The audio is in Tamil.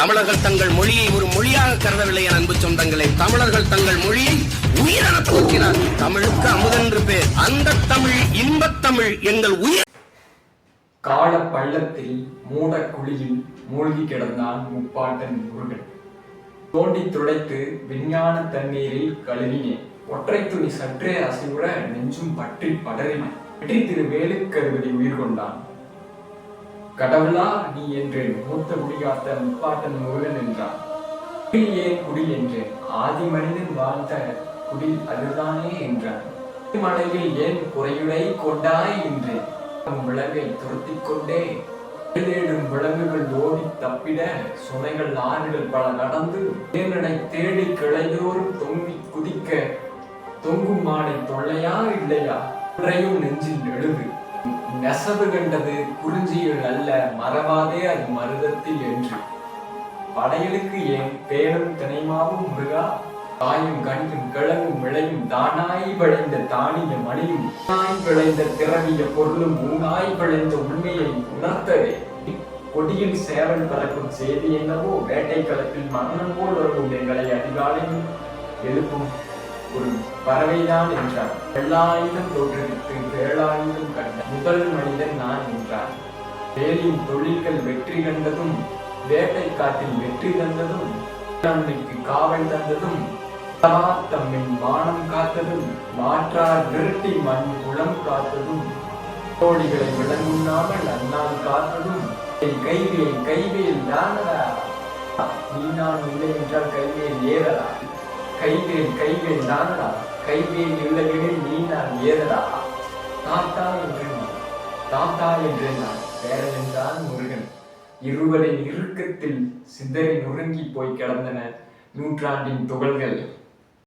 தமிழர்கள் தங்கள் மொழியை ஒரு மொழியாக கருதவில்லை என் அன்பு சொந்தங்களே. தமிழர்கள் தங்கள் மொழியை உயிரென போற்றினார். தமிழுக்கு அமுதென்று பேர். அந்த தமிழ் இன்பத் தமிழ் எங்கள் உயிர். கால பள்ளத்தில் மூட குழியில் மூழ்கி கிடந்தான் முப்பாட்டன் முருகன். தோண்டி துடைத்து விஞ்ஞான தண்ணீரில் கழுவினேன். ஒற்றை துணி சற்றே அசைவுற நெஞ்சும் பற்றி படறினேன். வெற்றி திரு வேலுக்கருவதி உயிர் கொண்டான். கடவுளா நீ என்றேன். மூத்த குடிகாத்த முப்பாட்டன் முருகன் என்றான். குடி ஏன் குடி என்றேன். ஆதி மனிதன் வாழ்ந்த குடி அதுதானே என்றான். மலையில் ஏன் குறையுடை கொண்டாய் என்றேன். விலங்கை துரத்திக் கொண்டே தேடும் விலங்குகள் ஓடி தப்பிட சுனைகள் ஆறுகள் பல நடந்து தேனடை தேடி கிளையோரும் தொங்கி குதிக்க தொங்கும் மாடை தொல்லையா இல்லையா குறையும் நெஞ்சில் எழுது. நெசவு கண்டது குறிஞ்சியில் அல்ல மறவாதே அது மருதத்தில் என்று. படையலுக்கு ஏன் பேரும் திணைமாவும் முருகா. தாயும் கண்டும் கிழங்கும் விளையும் தானாய் விளைந்த தானிய மணியும் தாய் விளைந்த திரவிய பொருளும் ஊனாய் விளைந்த உண்மையை உணர்த்தவே. கொடியில் சேவல் கலக்கும் செய்தி என்னவோ வேட்டை களத்தில் மன்னன் போல் வருவோம் எங்களை அதிகாலையில் எழுப்பும் ஒரு பறவைதான் என்றார். வெள்ளாயுதம் தோற்றுவித்து வேளாயுதம் கண்ட முதல் மனிதன் நான் என்றார். வேலின் தொழில்கள் வெற்றி கண்டதும் வேட்டை காட்டில் வெற்றி தந்ததும் அன்னைக்கு காவல் தந்ததும் தம்மின் மானம் காத்ததும் மாற்றார் விரட்டி மண் குளம் காத்ததும் தோழிகளை விளங்குண்ணாமல் அண்ணால் காத்ததும் கைவேல் கைவேல் தானடா. நீ நான் இல்லை என்றால் கைவேல் ஏறடா. கைவேல் கைவேல் தானடா. கைவேல் இல்லையெனில் நீ நான் ஏறடா. தாத்தா என்றேன் நான். தாத்தா என்றேன் நான். பேரன் என்றான் முருகன். இருவரின் இறுக்கத்தில் சிதறி நுறுங்கி போய் கிடந்தன நூற்றாண்டின் துகள்கள்.